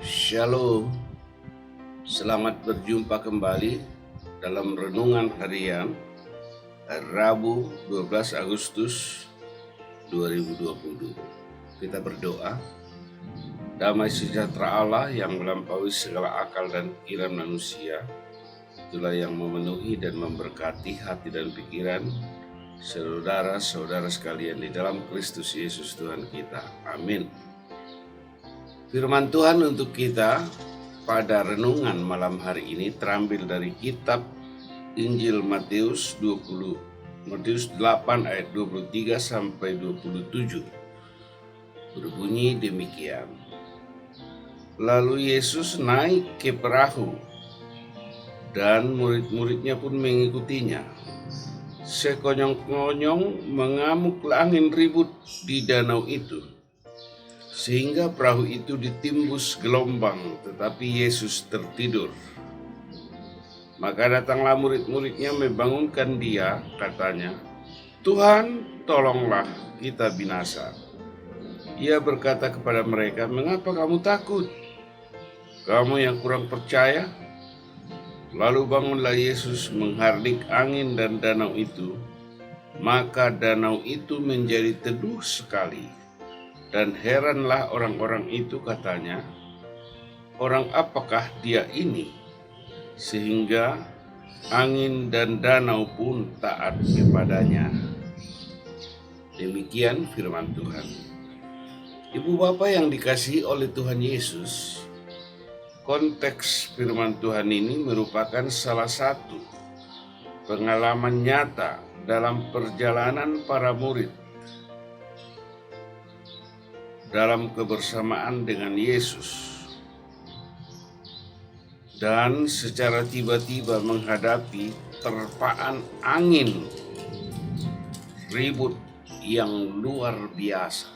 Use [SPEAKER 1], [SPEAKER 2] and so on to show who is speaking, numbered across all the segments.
[SPEAKER 1] Shalom, selamat berjumpa kembali dalam Renungan Harian Rabu 12 Agustus 2020. Kita berdoa. Damai sejahtera Allah yang melampaui segala akal dan pikiran manusia, itulah yang memenuhi dan memberkati hati dan pikiran saudara-saudara sekalian di dalam Kristus Yesus Tuhan kita. Amin. Firman Tuhan untuk kita pada renungan malam hari ini terambil dari kitab Injil Matius 8 ayat 23 sampai 27. Berbunyi demikian. Lalu Yesus naik ke perahu dan murid-muridnya pun mengikutinya. Sekonyong-konyong mengamuklah angin ribut di danau itu, sehingga perahu itu ditimbus gelombang, tetapi Yesus tertidur. Maka datanglah murid-muridnya membangunkan dia, katanya, "Tuhan, tolonglah, kita binasa." Ia berkata kepada mereka, "Mengapa kamu takut? Kamu yang kurang percaya?" Lalu bangunlah Yesus menghardik angin dan danau itu, maka danau itu menjadi teduh sekali. Dan heranlah orang-orang itu, katanya, "Orang apakah dia ini, sehingga angin dan danau pun taat kepadanya?" Demikian firman Tuhan. Ibu bapak yang dikasihi oleh Tuhan Yesus, konteks firman Tuhan ini merupakan salah satu pengalaman nyata dalam perjalanan para murid dalam kebersamaan dengan Yesus, dan secara tiba-tiba menghadapi terpaan angin ribut yang luar biasa.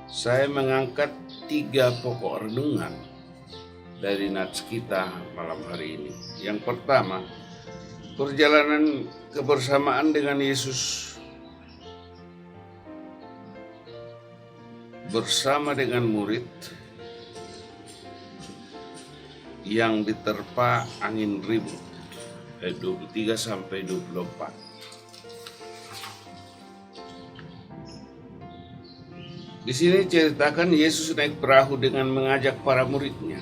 [SPEAKER 1] Saya mengangkat 3 pokok renungan dari nats kita malam hari ini. Yang pertama, perjalanan kebersamaan dengan Yesus bersama dengan murid yang diterpa angin ribut, ayat 23 sampai 24. Di sini ceritakan Yesus naik perahu dengan mengajak para muridnya.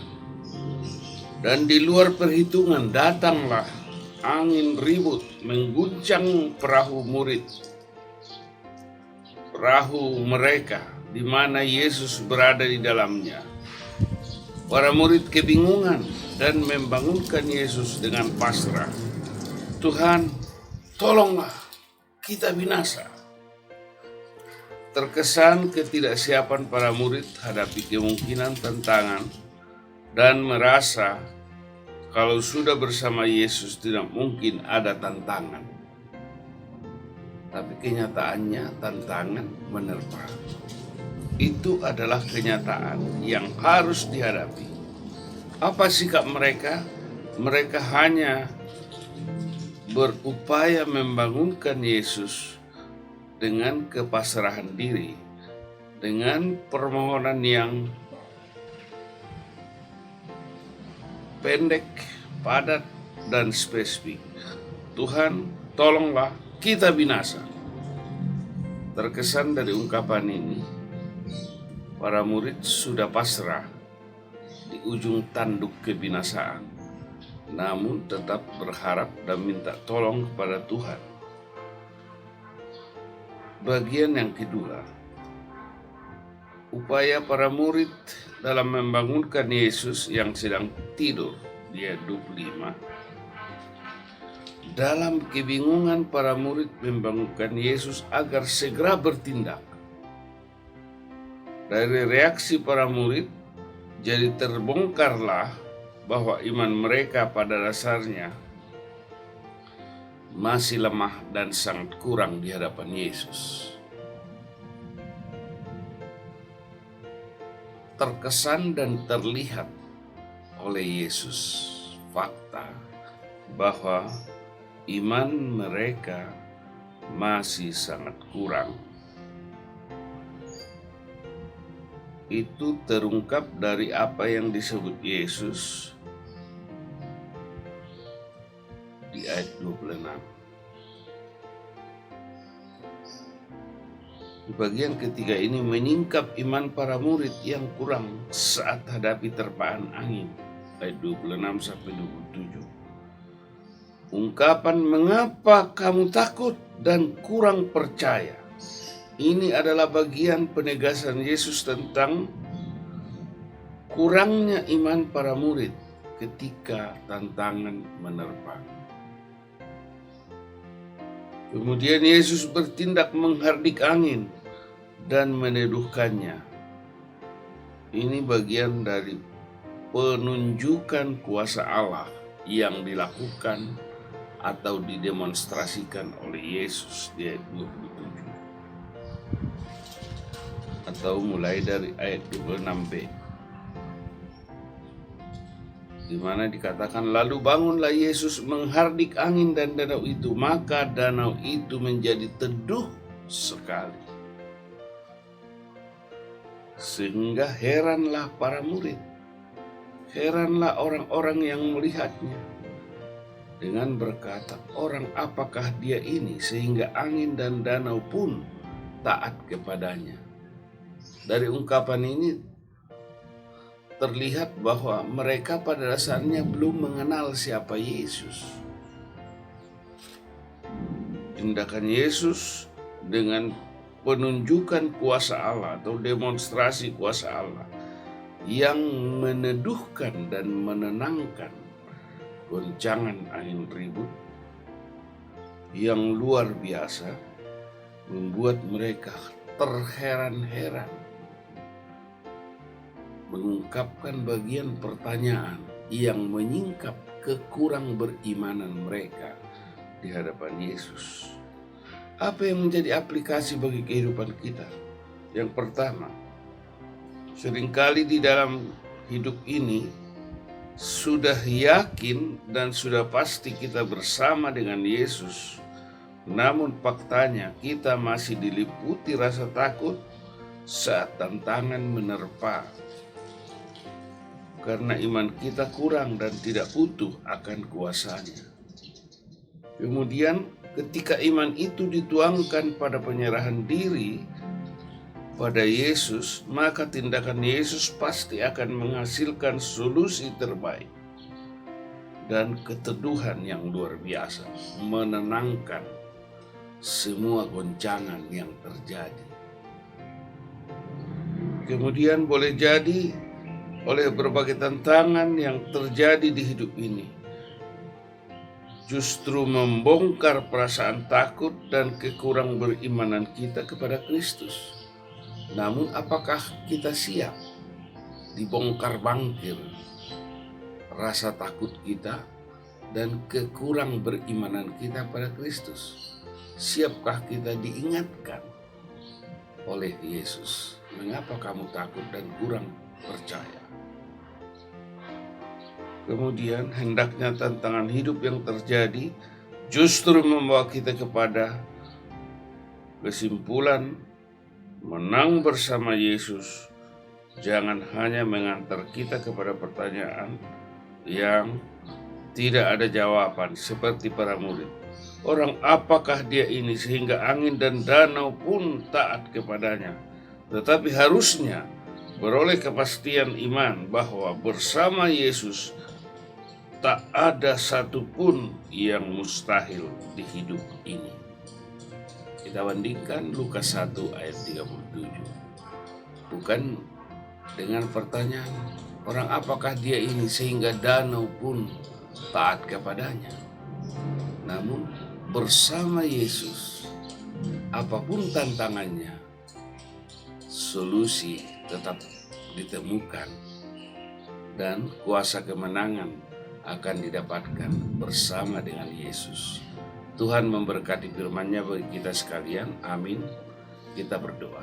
[SPEAKER 1] Dan di luar perhitungan datanglah angin ribut mengguncang perahu murid, perahu mereka di mana Yesus berada di dalamnya. Para murid kebingungan dan membangunkan Yesus dengan pasrah, "Tuhan, tolonglah, kita binasa." Terkesan ketidaksiapan para murid hadapi kemungkinan tantangan dan merasa kalau sudah bersama Yesus tidak mungkin ada tantangan. Tapi kenyataannya tantangan menerpa. Itu adalah kenyataan yang harus dihadapi. Apa sikap mereka? Mereka hanya berupaya membangunkan Yesus dengan kepasrahan diri, dengan permohonan yang pendek, padat, dan spesifik. "Tuhan, tolonglah, kita binasa." Terkesan dari ungkapan ini, para murid sudah pasrah di ujung tanduk kebinasaan, namun tetap berharap dan minta tolong kepada Tuhan. Bagian yang kedua, upaya para murid dalam membangunkan Yesus yang sedang tidur, di ayat 25. Dalam kebingungan para murid membangunkan Yesus agar segera bertindak. Dari reaksi para murid, jadi terbongkarlah bahwa iman mereka pada dasarnya masih lemah dan sangat kurang di hadapan Yesus. Terkesan dan terlihat oleh Yesus fakta bahwa iman mereka masih sangat kurang. itu terungkap dari apa yang disebut Yesus di ayat 26. Di bagian ketiga ini menyingkap iman para murid yang kurang saat hadapi terpaan angin. Ayat 26 sampai 27. Ungkapan mengapa kamu takut dan kurang percaya. Ini adalah bagian penegasan Yesus tentang kurangnya iman para murid ketika tantangan menerpa. Kemudian Yesus bertindak menghardik angin dan meneduhkannya. Ini bagian dari penunjukan kuasa Allah yang dilakukan atau didemonstrasikan oleh Yesus di ayat 27. Atau mulai dari ayat 26b. Di mana dikatakan, lalu bangunlah Yesus menghardik angin dan danau itu, maka danau itu menjadi teduh sekali. Sehingga heranlah para murid, heranlah orang-orang yang melihatnya, dengan berkata, orang apakah dia ini sehingga angin dan danau pun taat kepadanya. Dari ungkapan ini terlihat bahwa mereka pada dasarnya belum mengenal siapa Yesus. Tindakan Yesus dengan penunjukan kuasa Allah atau demonstrasi kuasa Allah yang meneduhkan dan menenangkan goncangan angin ribut yang luar biasa membuat mereka terheran-heran, mengungkapkan bagian pertanyaan yang menyingkap kekurang berimanan mereka di hadapan Yesus. Apa yang menjadi aplikasi bagi kehidupan kita? Yang pertama, seringkali di dalam hidup ini sudah yakin dan sudah pasti kita bersama dengan Yesus, namun faktanya kita masih diliputi rasa takut saat tantangan menerpa. Karena iman kita kurang dan tidak utuh akan kuasanya. Kemudian ketika iman itu dituangkan pada penyerahan diri pada Yesus, maka tindakan Yesus pasti akan menghasilkan solusi terbaik dan keteduhan yang luar biasa, menenangkan semua goncangan yang terjadi. Kemudian boleh jadi oleh berbagai tantangan yang terjadi di hidup ini, justru membongkar perasaan takut dan kekurang berimanan kita kepada Kristus. Namun apakah kita siap dibongkar bangkir rasa takut kita dan kekurang berimanan kita pada Kristus? Siapkah kita diingatkan oleh Yesus, mengapa kamu takut dan kurang percaya? Kemudian hendaknya tantangan hidup yang terjadi justru membawa kita kepada kesimpulan menang bersama Yesus. Jangan hanya mengantar kita kepada pertanyaan yang tidak ada jawaban seperti para murid. Orang apakah dia ini sehingga angin dan danau pun taat kepadanya? Tetapi harusnya beroleh kepastian iman bahwa bersama Yesus tak ada satupun yang mustahil di hidup ini. Kita bandingkan Lukas 1 ayat 37. Bukan dengan pertanyaan, orang apakah dia ini sehingga danau pun taat kepadanya. Namun bersama Yesus, apapun tantangannya, solusi tetap ditemukan dan kuasa kemenangan akan didapatkan bersama dengan Yesus. Tuhan memberkati firman-Nya bagi kita sekalian. Amin. Kita berdoa.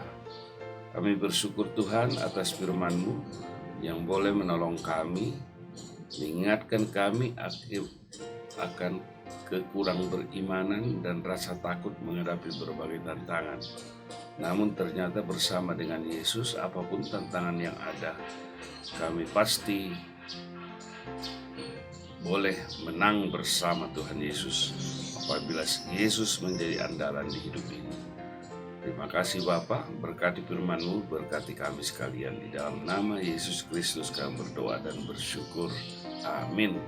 [SPEAKER 1] Kami bersyukur Tuhan atas firman-Mu yang boleh menolong kami, mengingatkan kami akan kekurang berimanan dan rasa takut menghadapi berbagai tantangan. Namun ternyata bersama dengan Yesus, apapun tantangan yang ada, kami pasti boleh menang bersama Tuhan Yesus apabila Yesus menjadi andalan di hidup ini. Terima kasih Bapa, berkati firman-Mu, berkati kami sekalian. Di dalam nama Yesus Kristus kami berdoa dan bersyukur. Amin.